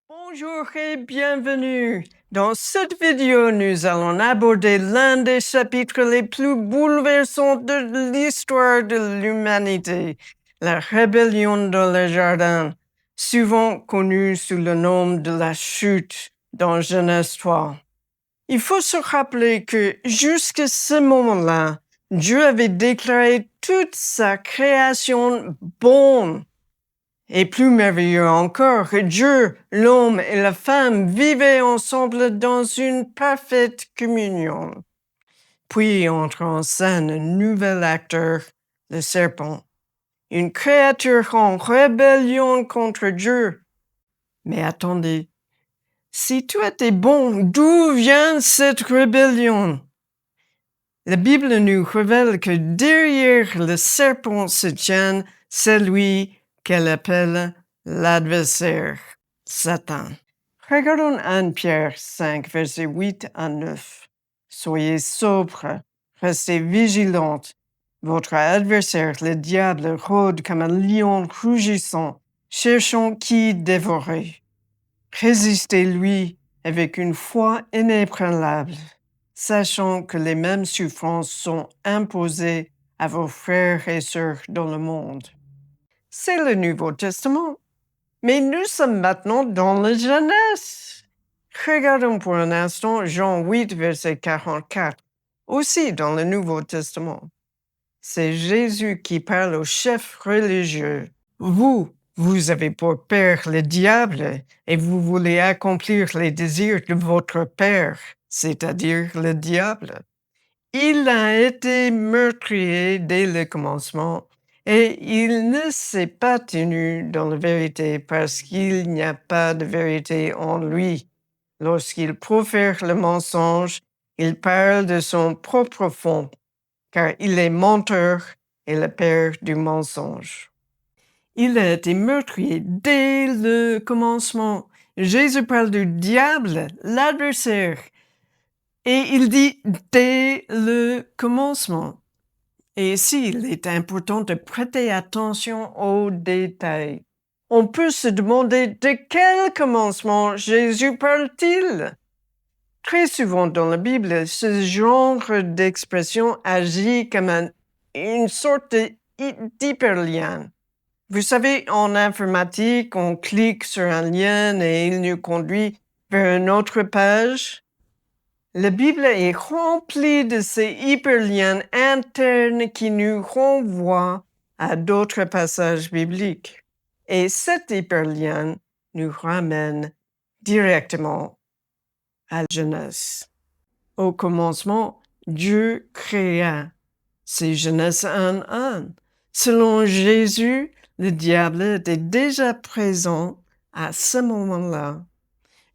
Bonjour et bienvenue. Dans cette vidéo, nous allons aborder l'un des chapitres les plus bouleversants de l'histoire de l'humanité, la rébellion dans le jardin, souvent connue sous le nom de la chute dans Genèse 3. Il faut se rappeler que jusqu'à ce moment-là, Dieu avait déclaré toute sa création bonne. Et plus merveilleux encore, que Dieu, l'homme et la femme vivaient ensemble dans une parfaite communion. Puis entre en scène un nouvel acteur, le serpent, une créature en rébellion contre Dieu. Mais attendez, si tout était bon, d'où vient cette rébellion? La Bible nous révèle que derrière le serpent se tient celui qu'elle appelle l'adversaire, Satan. Regardons 1 Pierre 5, versets 8 à 9. Soyez sobres, restez vigilantes. Votre adversaire, le diable, rôde comme un lion rugissant, cherchant qui dévorer. Résistez-lui avec une foi inébranlable, sachant que les mêmes souffrances sont imposées à vos frères et sœurs dans le monde. C'est le Nouveau Testament. Mais nous sommes maintenant dans la Genèse. Regardons pour un instant Jean 8, verset 44, aussi dans le Nouveau Testament. C'est Jésus qui parle aux chefs religieux. Vous avez pour père le diable et vous voulez accomplir les désirs de votre père, c'est-à-dire le diable. Il a été meurtrier dès le commencement et il ne s'est pas tenu dans la vérité parce qu'il n'y a pas de vérité en lui. Lorsqu'il profère le mensonge, il parle de son propre fond, car il est menteur et le père du mensonge. Il a été meurtrier dès le commencement. Jésus parle du diable, l'adversaire. Et il dit dès le commencement. Et ici, il est important de prêter attention aux détails. On peut se demander de quel commencement Jésus parle-t-il? Très souvent dans la Bible, ce genre d'expression agit comme une sorte d'hyperlien. Vous savez, en informatique, on clique sur un lien et il nous conduit vers une autre page. La Bible est remplie de ces hyperliens internes qui nous renvoient à d'autres passages bibliques. Et cet hyperlien nous ramène directement à Genèse. Au commencement, Dieu créa. C'est Genèse 1:1. Selon Jésus, le diable était déjà présent à ce moment-là.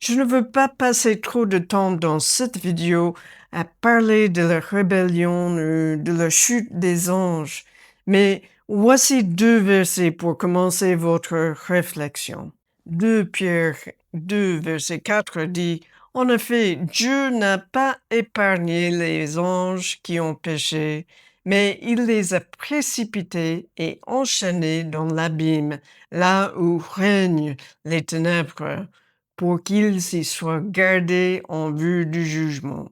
Je ne veux pas passer trop de temps dans cette vidéo à parler de la rébellion ou de la chute des anges, mais voici 2 versets pour commencer votre réflexion. 2 Pierre 2, verset 4 dit « En effet, Dieu n'a pas épargné les anges qui ont péché, mais il les a précipités et enchaînés dans l'abîme, là où règnent les ténèbres, pour qu'ils y soient gardés en vue du jugement. »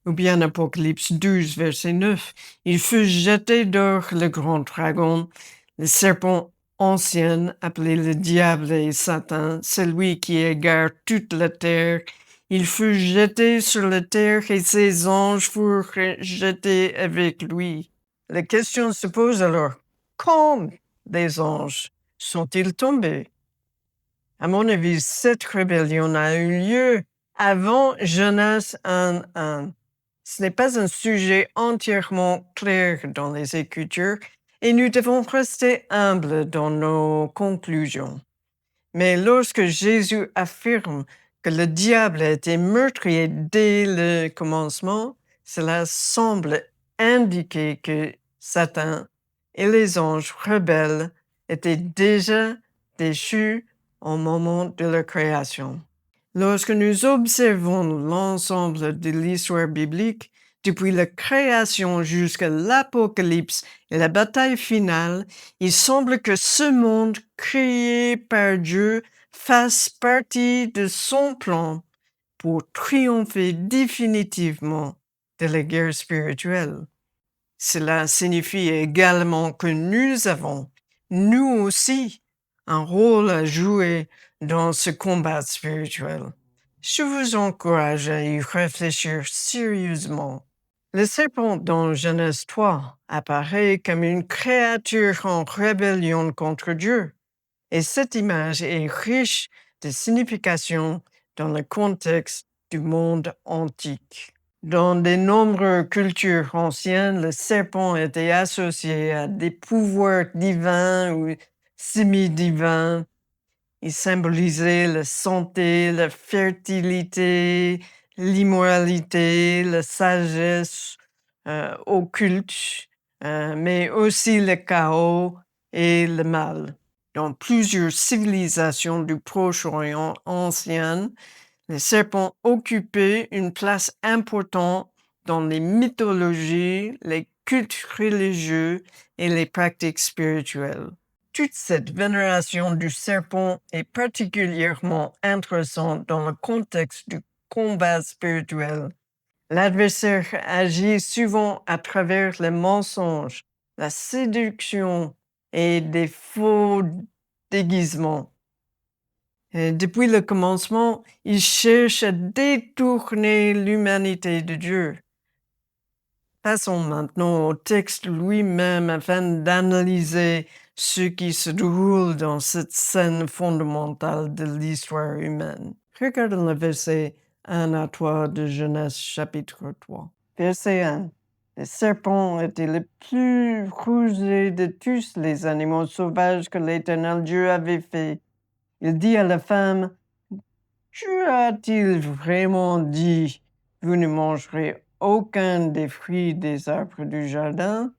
Ou bien Apocalypse 12, verset 9, « Il fut jeté dehors le grand dragon, le serpent ancien, appelé le diable et Satan, celui qui égare toute la terre. Il fut jeté sur la terre et ses anges furent jetés avec lui. » La question se pose alors, quand les anges sont-ils tombés? À mon avis, cette rébellion a eu lieu avant Genèse 1:1. Ce n'est pas un sujet entièrement clair dans les Écritures et nous devons rester humbles dans nos conclusions. Mais lorsque Jésus affirme que le diable a été meurtrier dès le commencement, cela semble indiquer que Satan et les anges rebelles étaient déjà déchus au moment de la création. Lorsque nous observons l'ensemble de l'histoire biblique, depuis la création jusqu'à l'Apocalypse et la bataille finale, il semble que ce monde créé par Dieu fasse partie de son plan pour triompher définitivement de la guerre spirituelle. Cela signifie également que nous avons, nous aussi, un rôle à jouer dans ce combat spirituel. Je vous encourage à y réfléchir sérieusement. Le serpent dans Genèse 3 apparaît comme une créature en rébellion contre Dieu, et cette image est riche de signification dans le contexte du monde antique. Dans de nombreuses cultures anciennes, le serpent était associé à des pouvoirs divins ou semi-divins. Il symbolisait la santé, la fertilité, l'immoralité, la sagesse occulte, mais aussi le chaos et le mal. Dans plusieurs civilisations du Proche-Orient anciennes, les serpents occupaient une place importante dans les mythologies, les cultes religieux et les pratiques spirituelles. Toute cette vénération du serpent est particulièrement intéressante dans le contexte du combat spirituel. L'adversaire agit souvent à travers les mensonges, la séduction et des faux déguisements. Et depuis le commencement, il cherche à détourner l'humanité de Dieu. Passons maintenant au texte lui-même afin d'analyser ce qui se déroule dans cette scène fondamentale de l'histoire humaine. Regardons le verset 1 à 3 de Genèse chapitre 3. Verset 1. Le serpent était le plus rusé de tous les animaux sauvages que l'Éternel Dieu avait fait. Il dit à la femme, « Dieu a-t-il vraiment dit, vous ne mangerez aucun des fruits des arbres du jardin? »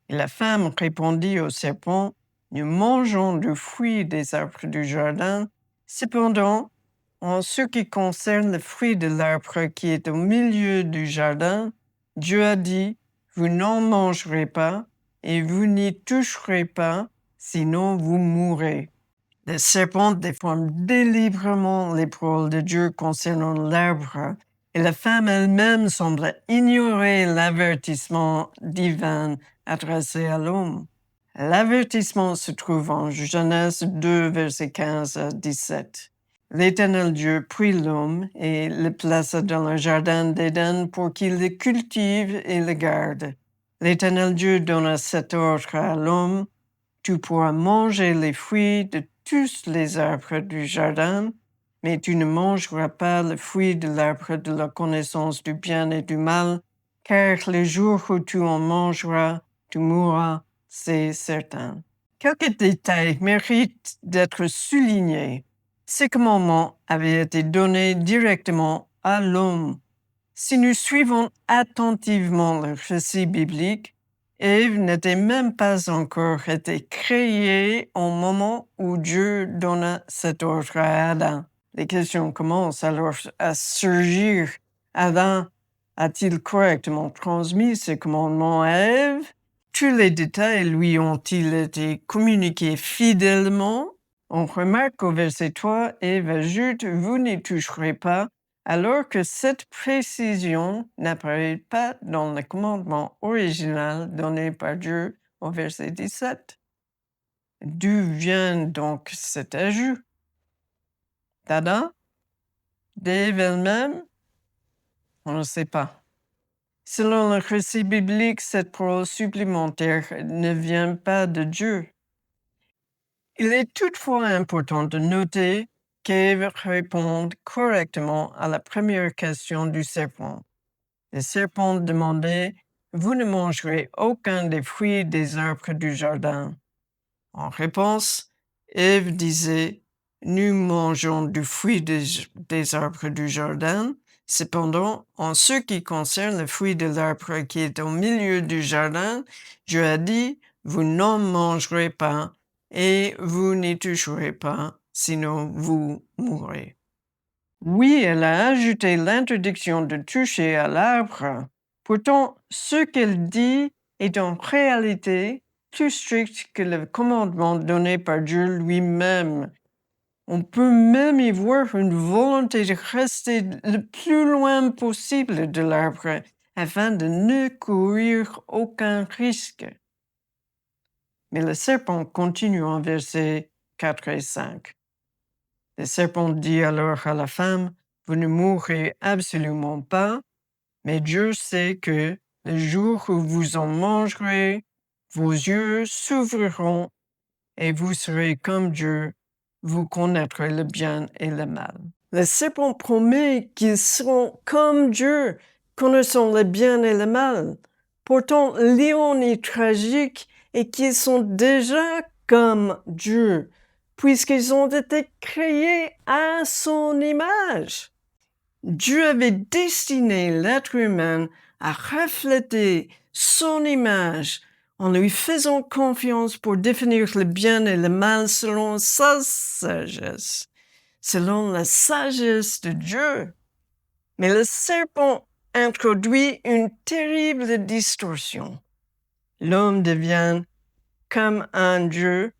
Et la femme répondit au serpent, « Nous mangeons du fruit des arbres du jardin. Cependant, en ce qui concerne le fruit de l'arbre qui est au milieu du jardin, Dieu a dit, vous n'en mangerez pas et vous n'y toucherez pas, sinon vous mourrez. » Le serpent déforme délibérément les paroles de Dieu concernant l'arbre, et la femme elle-même semble ignorer l'avertissement divin adressé à l'homme. L'avertissement se trouve en Genèse 2, versets 15 à 17. L'Éternel Dieu prit l'homme et le plaça dans le jardin d'Éden pour qu'il le cultive et le garde. L'Éternel Dieu donna cet ordre à l'homme, tu pourras manger les fruits de tous les arbres du jardin, mais tu ne mangeras pas le fruit de l'arbre de la connaissance du bien et du mal, car le jour où tu en mangeras, tu mourras, c'est certain. Quelques détails méritent d'être soulignés. Ces commandements avaient été donnés directement à l'homme. Si nous suivons attentivement le récit biblique, Ève n'était même pas encore été créée au moment où Dieu donna cet ordre à Adam. Les questions commencent alors à surgir. Adam a-t-il correctement transmis ces commandements à Ève? Tous les détails lui ont-ils été communiqués fidèlement? On remarque au verset 3, Ève ajoute « Vous n'y toucherez pas », alors que cette précision n'apparaît pas dans le commandement original donné par Dieu au verset 17. D'où vient donc cet ajout? D'Adam? D'Ève elle-même? On ne sait pas. Selon le récit biblique, cette parole supplémentaire ne vient pas de Dieu. Il est toutefois important de noter qu'Ève répond correctement à la première question du serpent. Le serpent demandait « Vous ne mangerez aucun des fruits des arbres du jardin. » En réponse, Ève disait « Nous mangeons du fruit des arbres du jardin. Cependant, en ce qui concerne le fruit de l'arbre qui est au milieu du jardin, Dieu a dit « Vous n'en mangerez pas et vous n'y toucherez pas, sinon vous mourrez. » Oui, elle a ajouté l'interdiction de toucher à l'arbre. Pourtant, ce qu'elle dit est en réalité plus strict que le commandement donné par Dieu lui-même. On peut même y voir une volonté de rester le plus loin possible de l'arbre afin de ne courir aucun risque. Mais le serpent continue en versets 4 et 5. Le serpent dit alors à la femme, « Vous ne mourrez absolument pas, mais Dieu sait que le jour où vous en mangerez, vos yeux s'ouvriront et vous serez comme Dieu, vous connaîtrez le bien et le mal. » Le serpent promet qu'ils seront comme Dieu, connaissant le bien et le mal. Pourtant, l'ironie tragique est qu'ils sont déjà comme Dieu, puisqu'ils ont été créés à son image. Dieu avait destiné l'être humain à refléter son image en lui faisant confiance pour définir le bien et le mal selon sa sagesse, selon la sagesse de Dieu. Mais le serpent introduit une terrible distorsion. L'homme devient comme un Dieu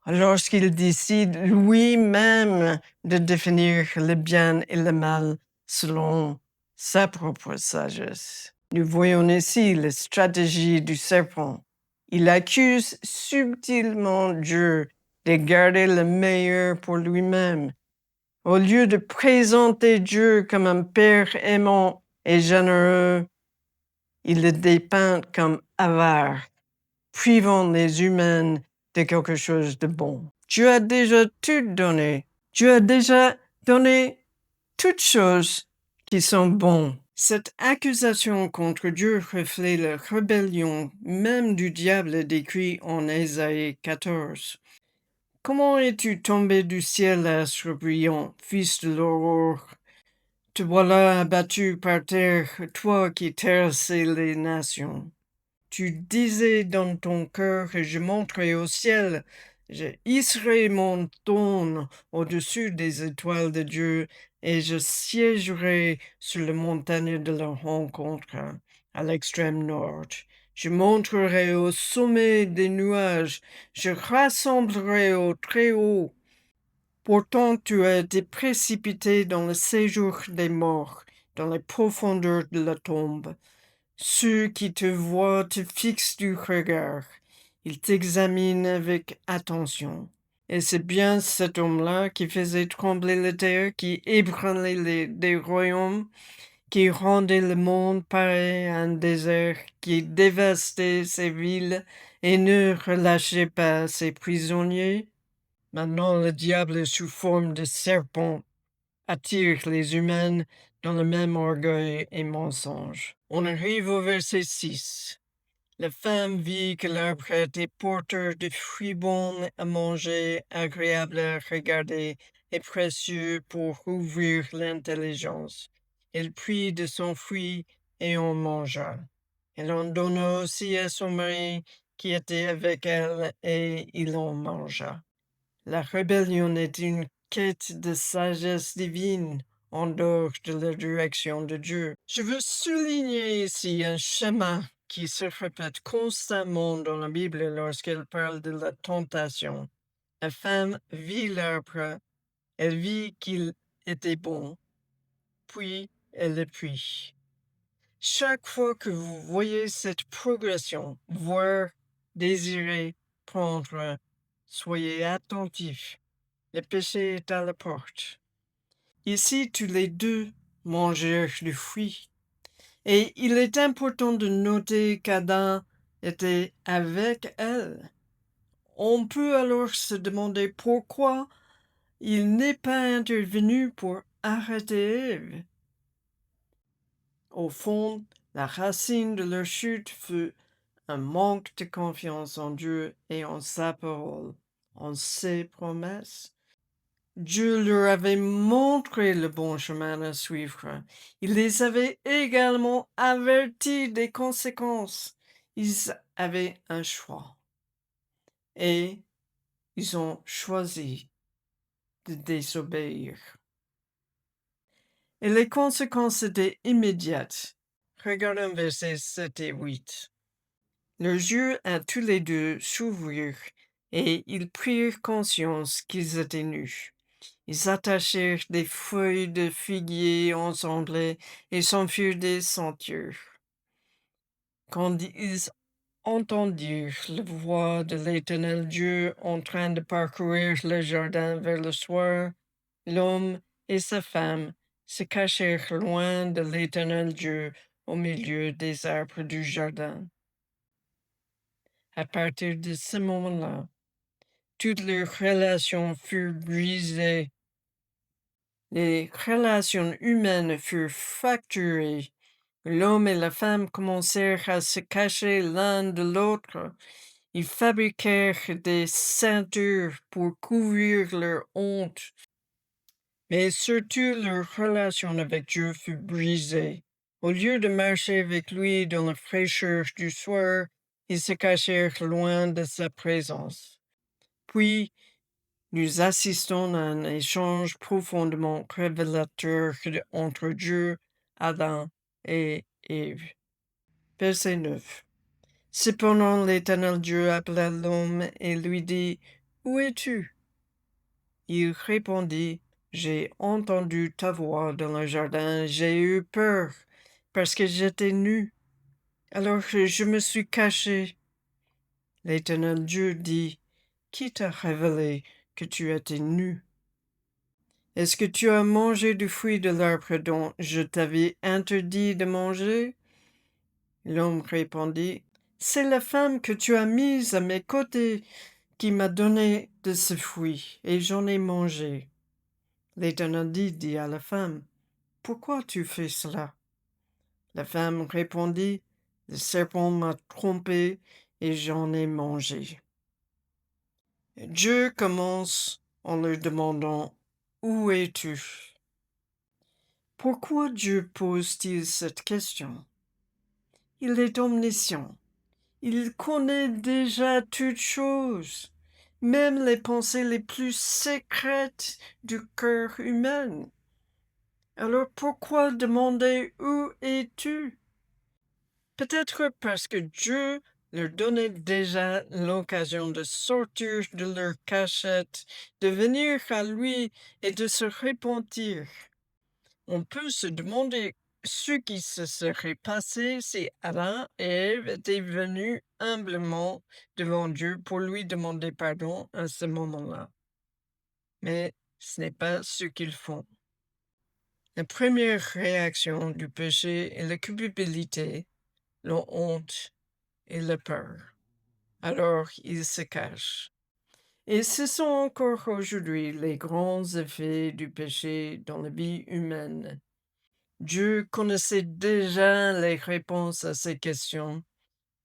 lorsqu'il décide lui-même de définir le bien et le mal selon sa propre sagesse. Nous voyons ici la stratégie du serpent. Il accuse subtilement Dieu de garder le meilleur pour lui-même. Au lieu de présenter Dieu comme un père aimant et généreux, il le dépeint comme avare, privant les humains de quelque chose de bon. Dieu a déjà tout donné. Dieu a déjà donné toutes choses qui sont bonnes. Cette accusation contre Dieu reflète la rébellion même du diable décrit en Ésaïe 14. Comment es-tu tombé du ciel, astre brillant, fils de l'aurore? Te voilà abattu par terre, toi qui terrassais les nations. Tu disais dans ton cœur, et je monterai au ciel, je hisserai mon trône au-dessus des étoiles de Dieu, et je siégerai sur la montagne de la rencontre, à l'extrême nord. Je monterai au sommet des nuages, je rassemblerai au très haut. Pourtant tu as été précipité dans le séjour des morts, dans les profondeurs de la tombe. Ceux qui te voient te fixent du regard. Ils t'examinent avec attention. Et c'est bien cet homme-là qui faisait trembler la terre, qui ébranlait des royaumes, qui rendait le monde pareil à un désert, qui dévastait ses villes et ne relâchait pas ses prisonniers. Maintenant, le diable sous forme de serpent attire les humains dans le même orgueil et mensonge. On arrive au verset 6. La femme vit que l'arbre était porteur de fruits bons à manger, agréables à regarder et précieux pour ouvrir l'intelligence. Elle prit de son fruit et en mangea. Elle en donna aussi à son mari qui était avec elle et il en mangea. La rébellion est une quête de sagesse divine en dehors de la direction de Dieu. Je veux souligner ici un schéma qui se répète constamment dans la Bible lorsqu'elle parle de la tentation. La femme vit l'arbre, elle vit qu'il était bon, puis elle le prit. Chaque fois que vous voyez cette progression, voir, désirer, prendre, soyez attentifs. Le péché est à la porte. Ici, tous les deux mangèrent du fruit. Et il est important de noter qu'Adam était avec elle. On peut alors se demander pourquoi il n'est pas intervenu pour arrêter Ève. Au fond, la racine de leur chute fut un manque de confiance en Dieu et en sa parole, en ses promesses. Dieu leur avait montré le bon chemin à suivre. Il les avait également avertis des conséquences. Ils avaient un choix. Et ils ont choisi de désobéir. Et les conséquences étaient immédiates. Regardons versets 7 et 8. Leurs yeux à tous les deux s'ouvrirent, et ils prirent conscience qu'ils étaient nus. Ils attachèrent des feuilles de figuier ensemble et s'enfuirent des sentiers. Quand ils entendirent la voix de l'Éternel Dieu en train de parcourir le jardin vers le soir, l'homme et sa femme se cachèrent loin de l'Éternel Dieu au milieu des arbres du jardin. À partir de ce moment-là, toutes leurs relations furent brisées. Les relations humaines furent fracturées. L'homme et la femme commencèrent à se cacher l'un de l'autre. Ils fabriquèrent des ceintures pour couvrir leur honte. Mais surtout leur relation avec Dieu fut brisée. Au lieu de marcher avec lui dans la fraîcheur du soir, ils se cachèrent loin de sa présence. Puis, nous assistons à un échange profondément révélateur entre Dieu, Adam et Ève. Verset 9. Cependant l'Éternel Dieu appela l'homme et lui dit, « Où es-tu? » Il répondit, « J'ai entendu ta voix dans le jardin, j'ai eu peur, parce que j'étais nu. Alors je me suis caché. » L'Éternel Dieu dit, « Qui t'a révélé que tu étais nu? Est-ce que tu as mangé du fruit de l'arbre dont je t'avais interdit de manger? » L'homme répondit, « C'est la femme que tu as mise à mes côtés qui m'a donné de ce fruit, et j'en ai mangé. » L'Éternel dit à la femme, « Pourquoi tu fais cela? » La femme répondit, « Le serpent m'a trompé et j'en ai mangé. » Dieu commence en leur demandant, « Où es-tu? » Pourquoi Dieu pose-t-il cette question? Il est omniscient. Il connaît déjà toutes choses, même les pensées les plus secrètes du cœur humain. Alors pourquoi demander où es-tu? Peut-être parce que Dieu leur donnait déjà l'occasion de sortir de leur cachette, de venir à lui et de se repentir. On peut se demander ce qui se serait passé si Adam et Ève étaient venus humblement devant Dieu pour lui demander pardon à ce moment-là. Mais ce n'est pas ce qu'ils font. La première réaction du péché est la culpabilité, la honte et la peur. Alors ils se cachent. Et ce sont encore aujourd'hui les grands effets du péché dans la vie humaine. Dieu connaissait déjà les réponses à ces questions.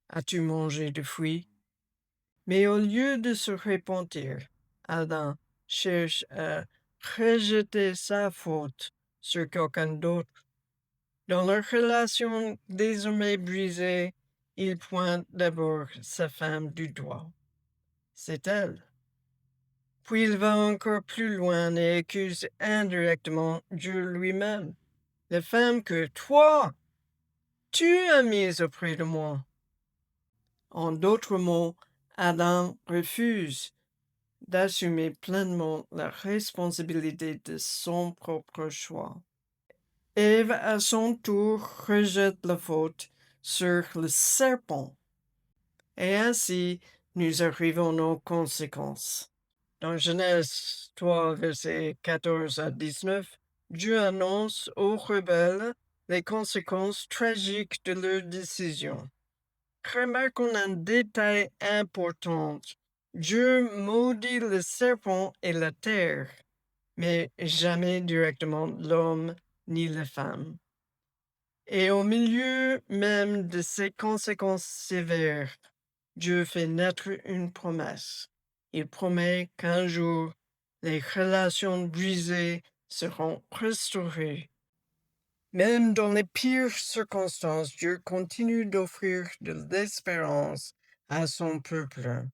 As-tu mangé du fruit? Mais au lieu de se repentir, Adam cherche à rejeter sa faute sur quelqu'un d'autre. Dans leur relation désormais brisée, il pointe d'abord sa femme du doigt. C'est elle. Puis il va encore plus loin et accuse indirectement Dieu lui-même. La femme que toi, tu as mise auprès de moi. En d'autres mots, Adam refuse d'assumer pleinement la responsabilité de son propre choix. Ève, à son tour, rejette la faute sur le serpent. Et ainsi, nous arrivons aux conséquences. Dans Genèse 3, versets 14 à 19, Dieu annonce aux rebelles les conséquences tragiques de leur décision. Remarquons un détail important. Dieu maudit le serpent et la terre, mais jamais directement l'homme ni la femme. Et au milieu même de ces conséquences sévères, Dieu fait naître une promesse. Il promet qu'un jour, les relations brisées seront restaurées. Même dans les pires circonstances, Dieu continue d'offrir de l'espérance à son peuple.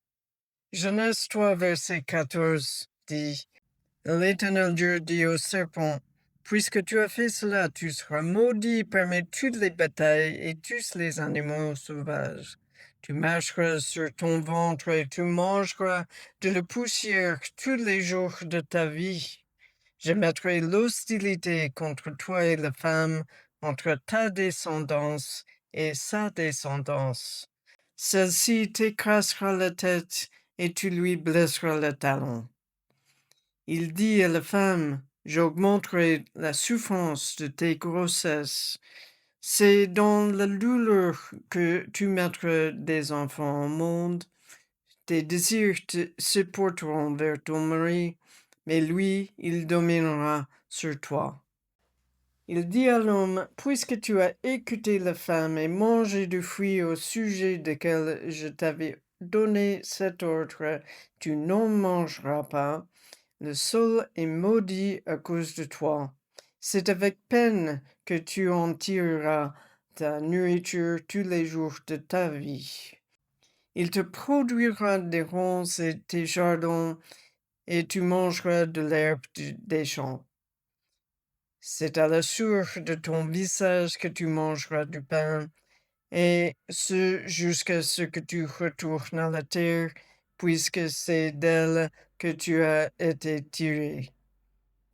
Genèse 3, verset 14 dit, « L'Éternel Dieu dit au serpent, « Puisque tu as fait cela, tu seras maudit parmi toutes les batailles et tous les animaux sauvages. Tu marcheras sur ton ventre et tu mangeras de la poussière tous les jours de ta vie. Je mettrai l'hostilité contre toi et la femme, entre ta descendance et sa descendance. Celle-ci t'écrasera la tête et tu lui blesseras le talon. Il dit à la femme, j'augmenterai la souffrance de tes grossesses. C'est dans la douleur que tu mettras des enfants au monde. Tes désirs se porteront vers ton mari, mais lui, il dominera sur toi. Il dit à l'homme, puisque tu as écouté la femme et mangé du fruit au sujet duquel je t'avais donné cet ordre, tu n'en mangeras pas. Le sol est maudit à cause de toi. C'est avec peine que tu en tireras ta nourriture tous les jours de ta vie. Il te produira des ronces et tes jardins, et tu mangeras de l'herbe des champs. C'est à la sueur de ton visage que tu mangeras du pain, et ce jusqu'à ce que tu retournes à la terre, puisque c'est d'elle que tu as été tiré.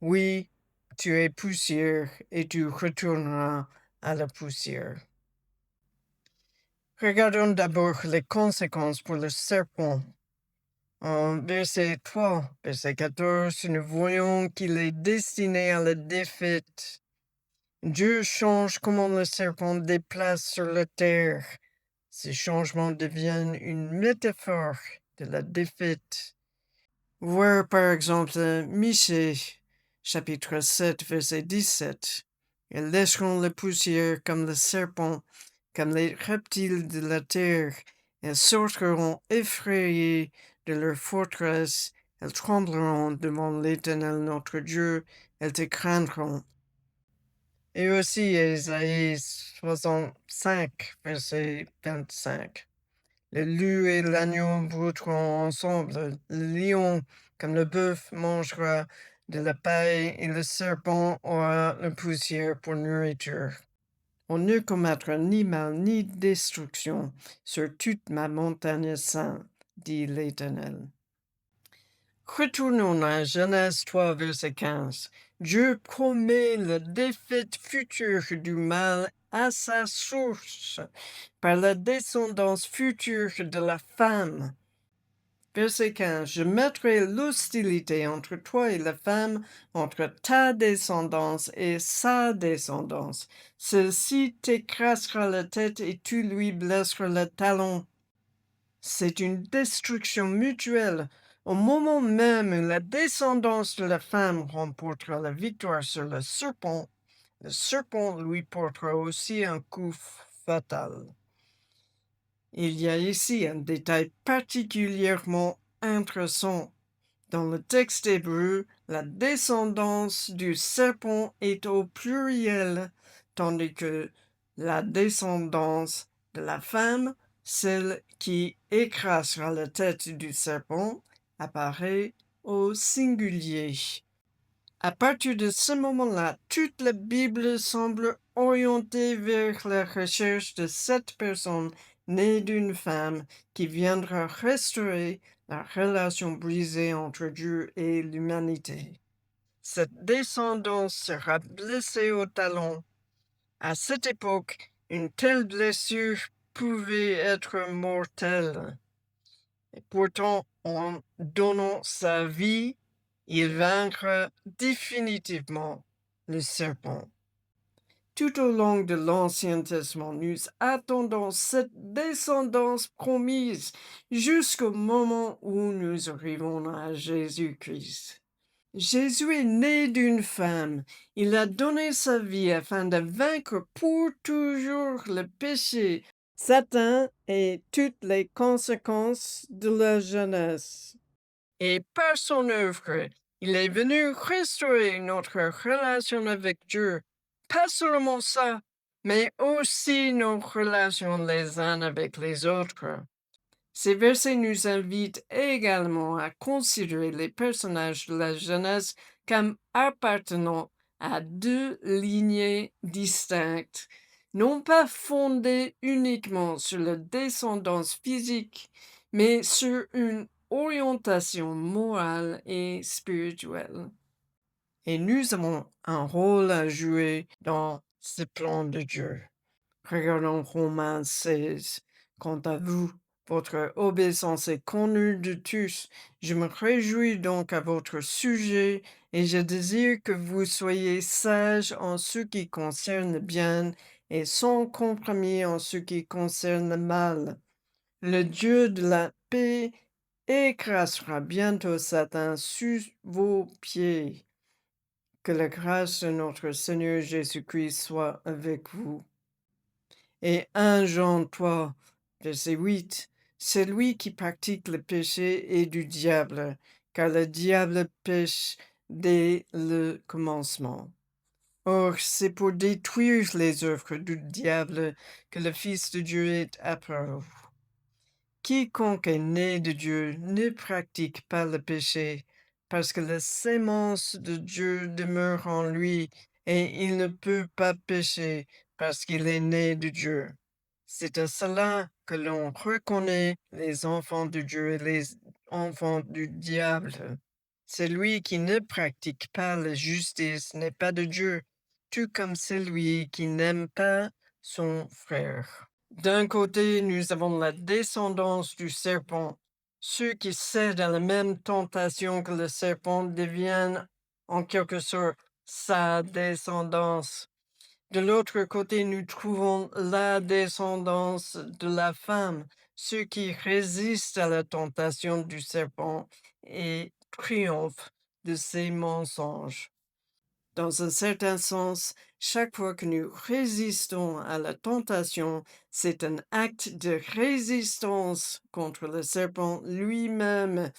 Oui, tu es poussière, et tu retourneras à la poussière. Regardons d'abord les conséquences pour le serpent. En verset 3, verset 14, nous voyons qu'il est destiné à la défaite. Dieu change comment le serpent déplace sur la terre. Ces changements deviennent une métaphore de la défaite. Voir par exemple Michée, chapitre 7, verset 17. Ils laisseront la poussière comme le serpent, comme les reptiles de la terre. Elles sortiront effrayées de leur forteresse. Elles trembleront devant l'Éternel notre Dieu. Elles te craindront. Et aussi Ésaïe 65, verset 25. Le loup et l'agneau brouteront ensemble. Le lion, comme le bœuf, mangera de la paille et le serpent aura la poussière pour nourriture. On ne commettra ni mal ni destruction sur toute ma montagne sainte, dit l'Éternel. Retournons à Genèse 3, verset 15. Dieu promet la défaite future du mal à sa source par la descendance future de la femme. Verset 15. Je mettrai l'hostilité entre toi et la femme, entre ta descendance et sa descendance. Celle-ci t'écrasera la tête et tu lui blesseras le talon. C'est une destruction mutuelle. Au moment même où la descendance de la femme remportera la victoire sur le serpent lui portera aussi un coup fatal. Il y a ici un détail particulièrement intéressant. Dans le texte hébreu, la descendance du serpent est au pluriel, tandis que la descendance de la femme, celle qui écrasera la tête du serpent, apparaît au singulier. À partir de ce moment-là, toute la Bible semble orientée vers la recherche de cette personne née d'une femme qui viendra restaurer la relation brisée entre Dieu et l'humanité. Cette descendance sera blessée au talon. À cette époque, une telle blessure pouvait être mortelle. Et pourtant, en donnant sa vie, il vaincra définitivement le serpent. Tout au long de l'Ancien Testament, nous attendons cette descendance promise jusqu'au moment où nous arrivons à Jésus-Christ. Jésus est né d'une femme. Il a donné sa vie afin de vaincre pour toujours le péché, Satan et toutes les conséquences de la jeunesse. Et par son œuvre, il est venu restaurer notre relation avec Dieu. Pas seulement ça, mais aussi nos relations les uns avec les autres. Ces versets nous invitent également à considérer les personnages de la Genèse comme appartenant à deux lignées distinctes non pas fondée uniquement sur la descendance physique, mais sur une orientation morale et spirituelle. Et nous avons un rôle à jouer dans ce plan de Dieu. Regardons Romains 16. Quant à vous, votre obéissance est connue de tous. Je me réjouis donc à votre sujet et je désire que vous soyez sages en ce qui concerne le bien et sans compromis en ce qui concerne le mal. Le Dieu de la paix écrasera bientôt Satan sous vos pieds. Que la grâce de notre Seigneur Jésus-Christ soit avec vous. Et 1 Jean 3, verset 8, celui qui pratique le péché est du diable, car le diable pêche dès le commencement. Or, c'est pour détruire les œuvres du diable que le Fils de Dieu est apparu. Quiconque est né de Dieu ne pratique pas le péché, parce que la sémence de Dieu demeure en lui, et il ne peut pas pécher parce qu'il est né de Dieu. C'est à cela que l'on reconnaît les enfants de Dieu et les enfants du diable. Celui qui ne pratique pas la justice n'est pas de Dieu, tout comme celui qui n'aime pas son frère. D'un côté, nous avons la descendance du serpent. Ceux qui cèdent à la même tentation que le serpent deviennent en quelque sorte sa descendance. De l'autre côté, nous trouvons la descendance de la femme, ceux qui résistent à la tentation du serpent et triomphent de ses mensonges. Dans un certain sens, chaque fois que nous résistons à la tentation, c'est un acte de résistance contre le serpent lui-même.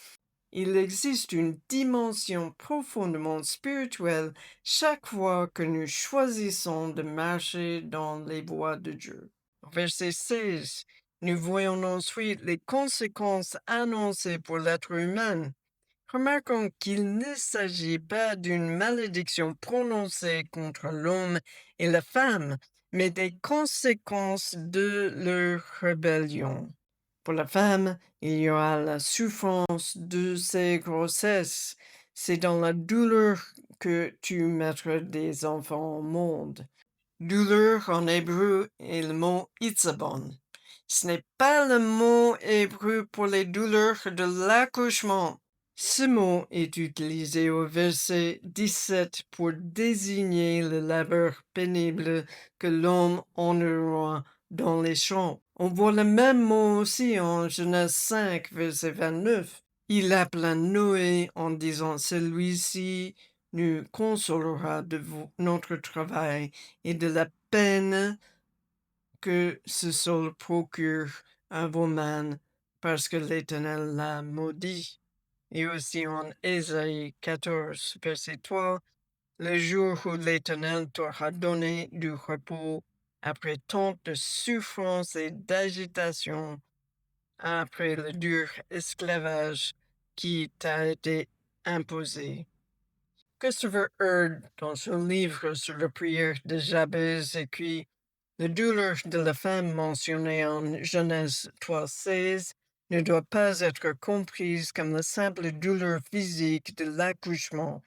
Il existe une dimension profondément spirituelle chaque fois que nous choisissons de marcher dans les voies de Dieu. Verset 16, nous voyons ensuite les conséquences annoncées pour l'être humain. Remarquons qu'il ne s'agit pas d'une malédiction prononcée contre l'homme et la femme, mais des conséquences de leur rébellion. Pour la femme, il y aura la souffrance de ses grossesses. C'est dans la douleur que tu mettras des enfants au monde. Douleur en hébreu est le mot itzabon. Ce n'est pas le mot hébreu pour les douleurs de l'accouchement. Ce mot est utilisé au verset 17 pour désigner le labeur pénible que l'homme endurera dans les champs. On voit le même mot aussi en Genèse 5, verset 29. Il appela Noé en disant, celui-ci nous consolera de notre travail et de la peine que ce sol procure à vos mains, parce que l'Éternel l'a maudit. Et aussi en Ésaïe 14, verset 3, le jour où l'Éternel t'aura donné du repos après tant de souffrance et d'agitation, après le dur esclavage qui t'a été imposé. Christopher Hurd, dans son livre sur la prière de Jabez, écrit la douleur de la femme mentionnée en Genèse 3,16 ne doit pas être comprise comme la simple douleur physique de l'accouchement,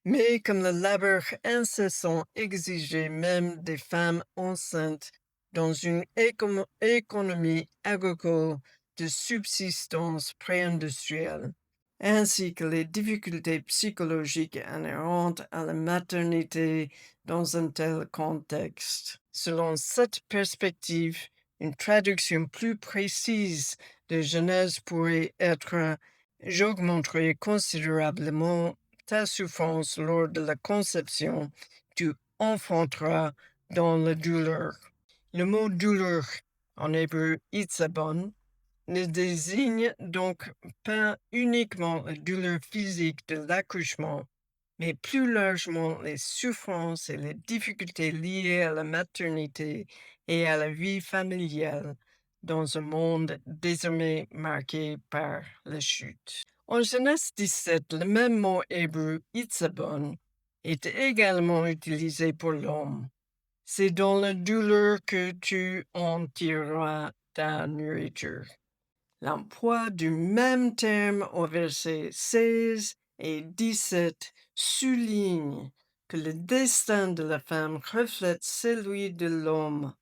mais comme le labeur incessant exigé même des femmes enceintes dans une économie agricole de subsistance pré-industrielle, ainsi que les difficultés psychologiques inhérentes à la maternité dans un tel contexte. Selon cette perspective, une traduction plus précise de Genèse pourrait être j'augmenterai considérablement ta souffrance lors de la conception, tu enfanteras dans la douleur. Le mot douleur, en hébreu itzabon, ne désigne donc pas uniquement la douleur physique de l'accouchement, mais plus largement les souffrances et les difficultés liées à la maternité et à la vie familiale dans un monde désormais marqué par la chute. En Genèse 17, le même mot hébreu itzabon est également utilisé pour l'homme. C'est dans la douleur que tu en tireras ta nourriture. L'emploi du même terme au verset 16 et 17 souligne que le destin de la femme reflète celui de l'homme.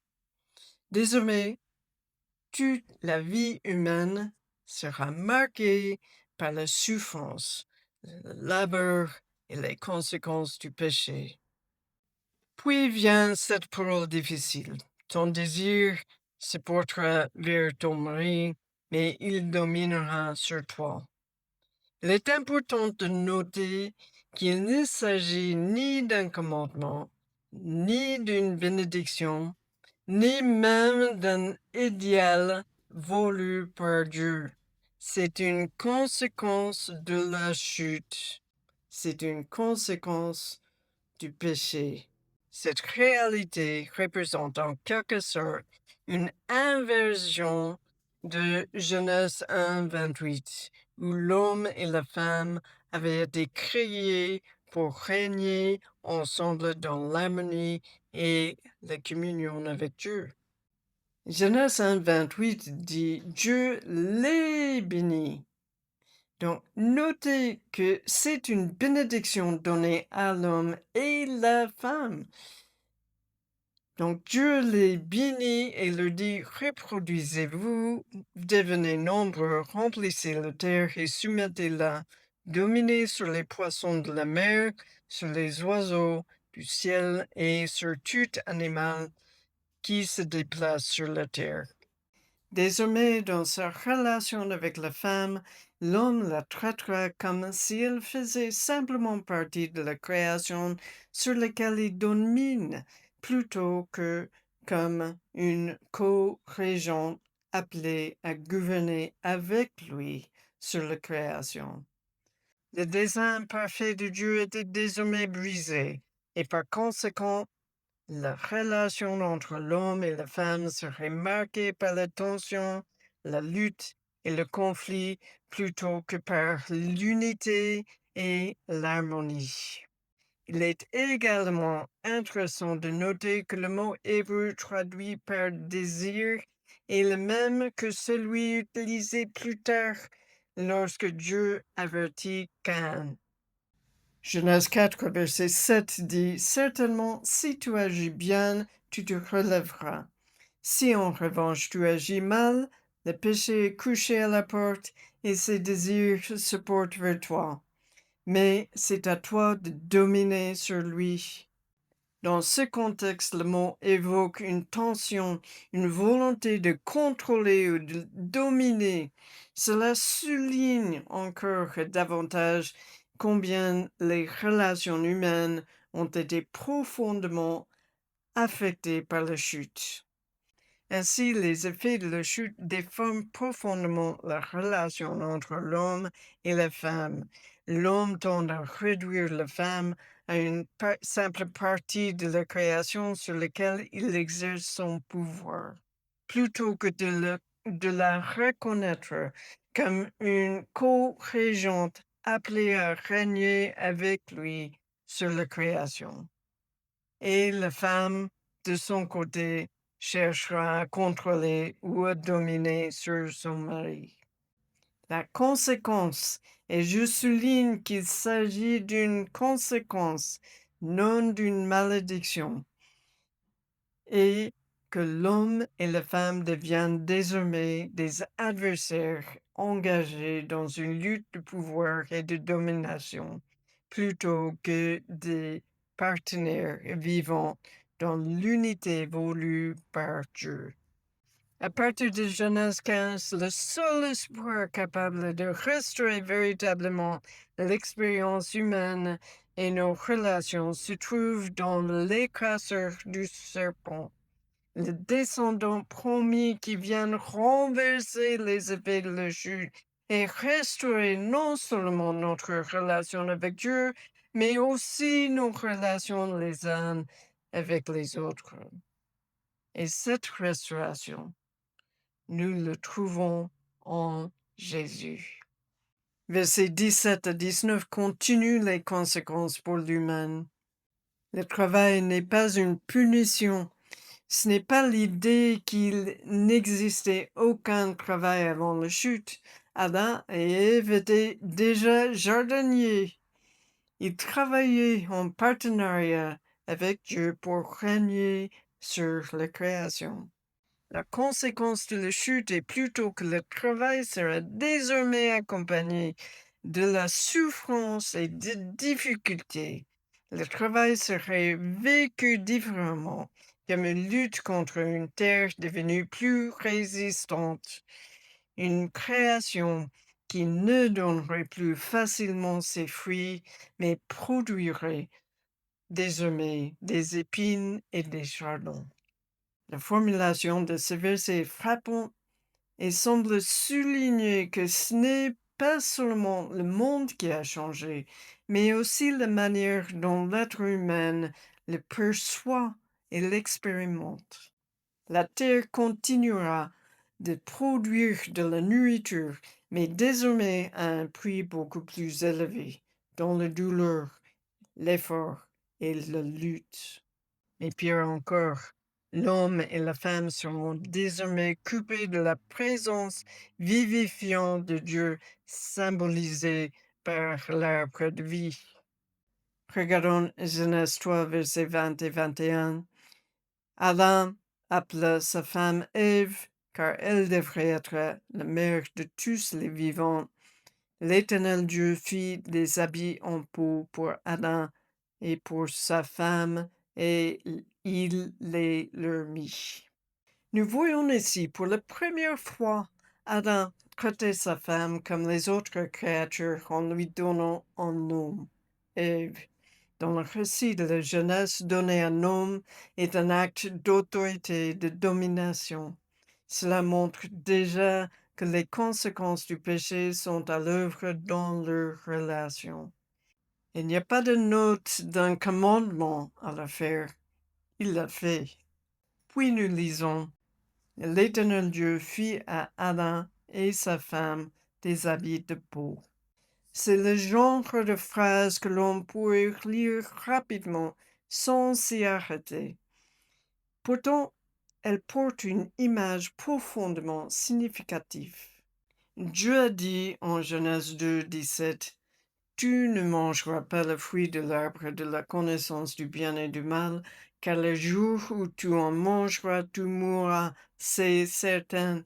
Désormais, toute la vie humaine sera marquée par la souffrance, le labeur et les conséquences du péché. Puis vient cette parole difficile. Ton désir se portera vers ton mari, mais il dominera sur toi. Il est important de noter qu'il ne s'agit ni d'un commandement, ni d'une bénédiction, ni même d'un idéal voulu par Dieu. C'est une conséquence de la chute. C'est une conséquence du péché. Cette réalité représente en quelque sorte une inversion de Genèse 1, 28, où l'homme et la femme avaient été créés pour régner ensemble dans l'harmonie et la communion avec Dieu. Genèse 1, 28 dit Dieu les bénit. Donc, notez que c'est une bénédiction donnée à l'homme et la femme. Donc, Dieu les bénit et leur dit, reproduisez-vous, devenez nombreux, remplissez la terre et soumettez-la, dominez sur les poissons de la mer, sur les oiseaux du ciel et sur tout animal qui se déplace sur la terre. Désormais, dans sa relation avec la femme, l'homme la traitera comme si elle faisait simplement partie de la création sur laquelle il domine, plutôt que comme une co-régente appelée à gouverner avec lui sur la création. Le design parfait de Dieu était désormais brisé, et par conséquent, la relation entre l'homme et la femme serait marquée par la tension, la lutte et le conflit plutôt que par l'unité et l'harmonie. Il est également intéressant de noter que le mot hébreu traduit par désir est le même que celui utilisé plus tard lorsque Dieu avertit Caïn. Genèse 4, verset 7 dit, certainement, si tu agis bien, tu te relèveras. Si en revanche tu agis mal, le péché est couché à la porte et ses désirs se portent vers toi. Mais c'est à toi de dominer sur lui. Dans ce contexte, le mot évoque une tension, une volonté de contrôler ou de dominer. Cela souligne encore davantage combien les relations humaines ont été profondément affectées par la chute. Ainsi, les effets de la chute déforment profondément la relation entre l'homme et la femme. L'homme tend à réduire la femme à une simple partie de la création sur laquelle il exerce son pouvoir, plutôt que de la reconnaître comme une co-régente appelée à régner avec lui sur la création. Et la femme, de son côté, cherchera à contrôler ou à dominer sur son mari. La conséquence, et je souligne qu'il s'agit d'une conséquence, non d'une malédiction, et que l'homme et la femme deviennent désormais des adversaires engagés dans une lutte de pouvoir et de domination, plutôt que des partenaires vivant dans l'unité voulue par Dieu. À partir de Genèse 15, le seul espoir capable de restaurer véritablement l'expérience humaine et nos relations se trouve dans l'écraseur du serpent, le descendant promis qui vient renverser les effets de la chute et restaurer non seulement notre relation avec Dieu, mais aussi nos relations les uns avec les autres. Et cette restauration, nous le trouvons en Jésus. Versets 17 à 19 continuent les conséquences pour l'humain. Le travail n'est pas une punition. Ce n'est pas l'idée qu'il n'existait aucun travail avant la chute. Adam et Ève étaient déjà jardiniers. Ils travaillaient en partenariat avec Dieu pour régner sur la création. La conséquence de la chute est plutôt que le travail sera désormais accompagné de la souffrance et des difficultés. Le travail serait vécu différemment, comme une lutte contre une terre devenue plus résistante, une création qui ne donnerait plus facilement ses fruits, mais produirait désormais des épines et des chardons. La formulation de ce verset est frappante et semble souligner que ce n'est pas seulement le monde qui a changé, mais aussi la manière dont l'être humain le perçoit et l'expérimente. La terre continuera de produire de la nourriture, mais désormais à un prix beaucoup plus élevé, dans la douleur, l'effort et la lutte. Et pire encore, l'homme et la femme seront désormais coupés de la présence vivifiante de Dieu, symbolisée par l'arbre de vie. Regardons Genèse 3, versets 20 et 21. Adam appela sa femme Ève, car elle devrait être la mère de tous les vivants. L'Éternel Dieu fit des habits en peau pour Adam et pour sa femme, et il les leur mit. Nous voyons ici pour la première fois Adam traiter sa femme comme les autres créatures en lui donnant un nom, Ève. Dans le récit de la Genèse, donner un nom est un acte d'autorité, de domination. Cela montre déjà que les conséquences du péché sont à l'œuvre dans leur relation. Il n'y a pas de note d'un commandement à la faire. Il l'a fait. Puis nous lisons, l'Éternel Dieu fit à Adam et sa femme des habits de peau. C'est le genre de phrase que l'on pourrait lire rapidement sans s'y arrêter. Pourtant, elle porte une image profondément significative. Dieu a dit en Genèse 2, 17, « Tu ne mangeras pas le fruit de l'arbre de la connaissance du bien et du mal, car le jour où tu en mangeras, tu mourras, c'est certain.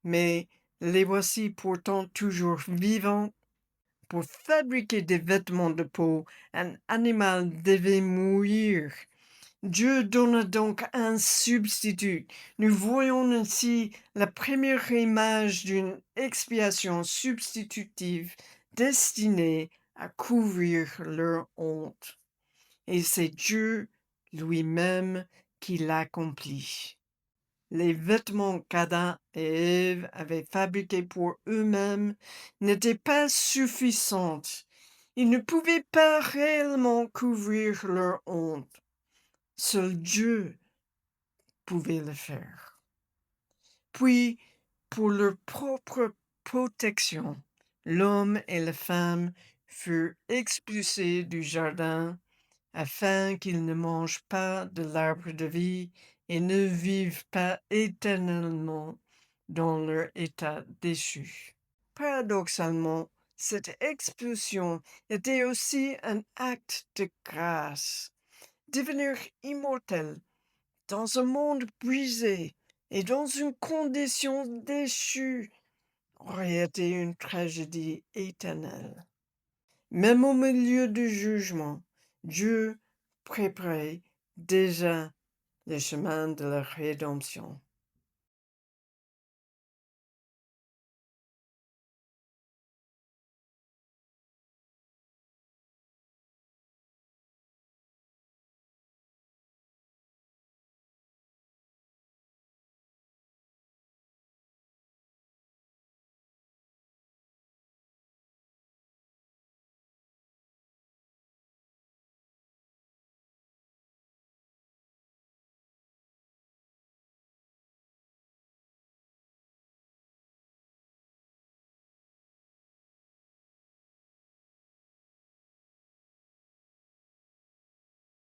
Mais les voici pourtant toujours vivants. » Pour fabriquer des vêtements de peau, un animal devait mourir. Dieu donne donc un substitut. Nous voyons ainsi la première image d'une expiation substitutive destinée à couvrir leur honte. Et c'est Dieu lui-même qui l'accomplit. Les vêtements qu'Adam et Ève avaient fabriqués pour eux-mêmes n'étaient pas suffisants. Ils ne pouvaient pas réellement couvrir leur honte. Seul Dieu pouvait le faire. Puis, pour leur propre protection, l'homme et la femme furent expulsés du jardin afin qu'ils ne mangent pas de l'arbre de vie et ne vivent pas éternellement dans leur état déchu. Paradoxalement, cette expulsion était aussi un acte de grâce. Devenir immortel dans un monde brisé et dans une condition déchue aurait été une tragédie éternelle. Même au milieu du jugement, Dieu préparait déjà le chemin de la rédemption.